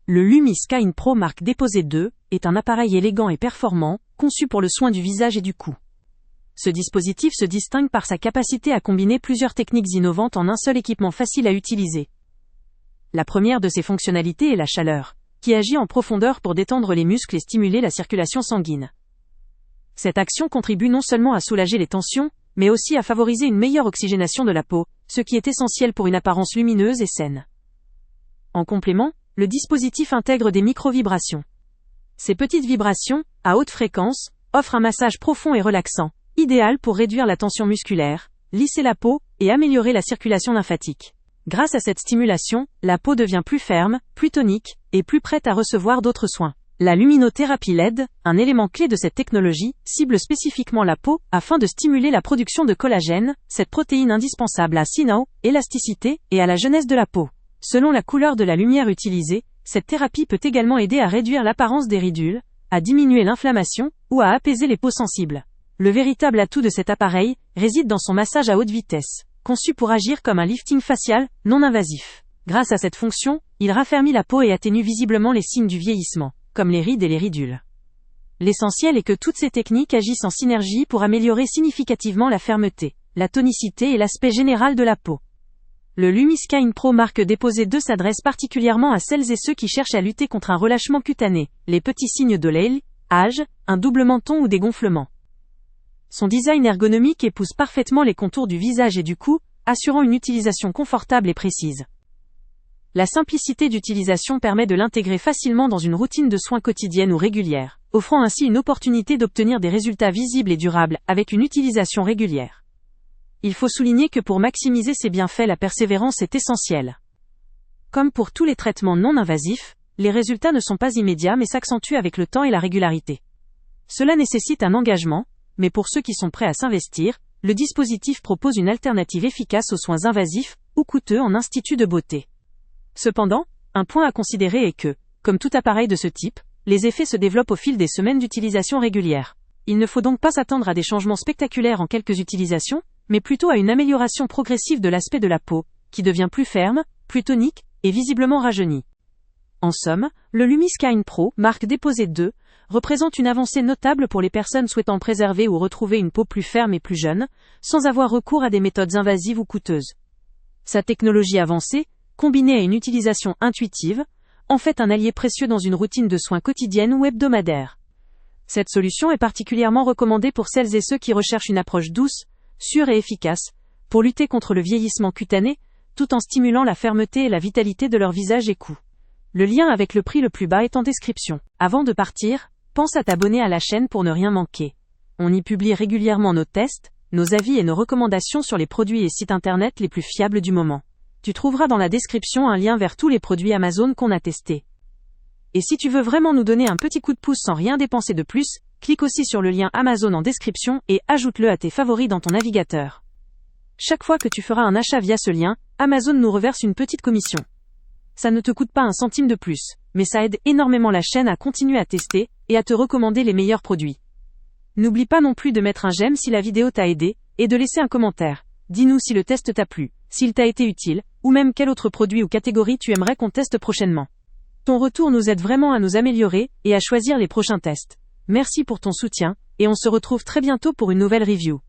Le Lumi Skyne Pro marque Déposé 2 est un appareil élégant et performant, conçu pour le soin du visage et du cou. Ce dispositif se distingue par sa capacité à combiner plusieurs techniques innovantes en un seul équipement facile à utiliser. La première de ses fonctionnalités est la chaleur, qui agit en profondeur pour détendre les muscles et stimuler la circulation sanguine. Cette action contribue non seulement à soulager les tensions, mais aussi à favoriser une meilleure oxygénation de la peau, ce qui est essentiel pour une apparence lumineuse et saine. En complément, le dispositif intègre des micro-vibrations. Ces petites vibrations, à haute fréquence, offrent un massage profond et relaxant, idéal pour réduire la tension musculaire, lisser la peau et améliorer la circulation lymphatique. Grâce à cette stimulation, la peau devient plus ferme, plus tonique et plus prête à recevoir d'autres soins. La luminothérapie LED, un élément clé de cette technologie, cible spécifiquement la peau afin de stimuler la production de collagène, cette protéine indispensable à élasticité et à la jeunesse de la peau. Selon la couleur de la lumière utilisée, cette thérapie peut également aider à réduire l'apparence des ridules, à diminuer l'inflammation ou à apaiser les peaux sensibles. Le véritable atout de cet appareil réside dans son massage à haute vitesse, conçu pour agir comme un lifting facial non invasif. Grâce à cette fonction, il raffermit la peau et atténue visiblement les signes du vieillissement, comme les rides et les ridules. L'essentiel est que toutes ces techniques agissent en synergie pour améliorer significativement la fermeté, la tonicité et l'aspect général de la peau. Le Lumi Skyne Pro marque Déposé 2 s'adresse particulièrement à celles et ceux qui cherchent à lutter contre un relâchement cutané, les petits signes de âge, un double menton ou des gonflements. Son design ergonomique épouse parfaitement les contours du visage et du cou, assurant une utilisation confortable et précise. La simplicité d'utilisation permet de l'intégrer facilement dans une routine de soins quotidienne ou régulière, offrant ainsi une opportunité d'obtenir des résultats visibles et durables avec une utilisation régulière. Il faut souligner que pour maximiser ses bienfaits, la persévérance est essentielle. Comme pour tous les traitements non invasifs, les résultats ne sont pas immédiats mais s'accentuent avec le temps et la régularité. Cela nécessite un engagement, mais pour ceux qui sont prêts à s'investir, le dispositif propose une alternative efficace aux soins invasifs ou coûteux en institut de beauté. Cependant, un point à considérer est que, comme tout appareil de ce type, les effets se développent au fil des semaines d'utilisation régulière. Il ne faut donc pas s'attendre à des changements spectaculaires en quelques utilisations, mais plutôt à une amélioration progressive de l'aspect de la peau, qui devient plus ferme, plus tonique, et visiblement rajeunie. En somme, le Lumi Skyne Pro, marque Déposé 2, représente une avancée notable pour les personnes souhaitant préserver ou retrouver une peau plus ferme et plus jeune, sans avoir recours à des méthodes invasives ou coûteuses. Sa technologie avancée, combinée à une utilisation intuitive, en fait un allié précieux dans une routine de soins quotidienne ou hebdomadaire. Cette solution est particulièrement recommandée pour celles et ceux qui recherchent une approche douce, sûre et efficace, pour lutter contre le vieillissement cutané, tout en stimulant la fermeté et la vitalité de leur visage et cou. Le lien avec le prix le plus bas est en description. Avant de partir, pense à t'abonner à la chaîne pour ne rien manquer. On y publie régulièrement nos tests, nos avis et nos recommandations sur les produits et sites internet les plus fiables du moment. Tu trouveras dans la description un lien vers tous les produits Amazon qu'on a testés. Et si tu veux vraiment nous donner un petit coup de pouce sans rien dépenser de plus, clique aussi sur le lien Amazon en description et ajoute-le à tes favoris dans ton navigateur. Chaque fois que tu feras un achat via ce lien, Amazon nous reverse une petite commission. Ça ne te coûte pas un centime de plus, mais ça aide énormément la chaîne à continuer à tester et à te recommander les meilleurs produits. N'oublie pas non plus de mettre un j'aime si la vidéo t'a aidé et de laisser un commentaire. Dis-nous si le test t'a plu, s'il t'a été utile, ou même quel autre produit ou catégorie tu aimerais qu'on teste prochainement. Ton retour nous aide vraiment à nous améliorer et à choisir les prochains tests. Merci pour ton soutien, et on se retrouve très bientôt pour une nouvelle review.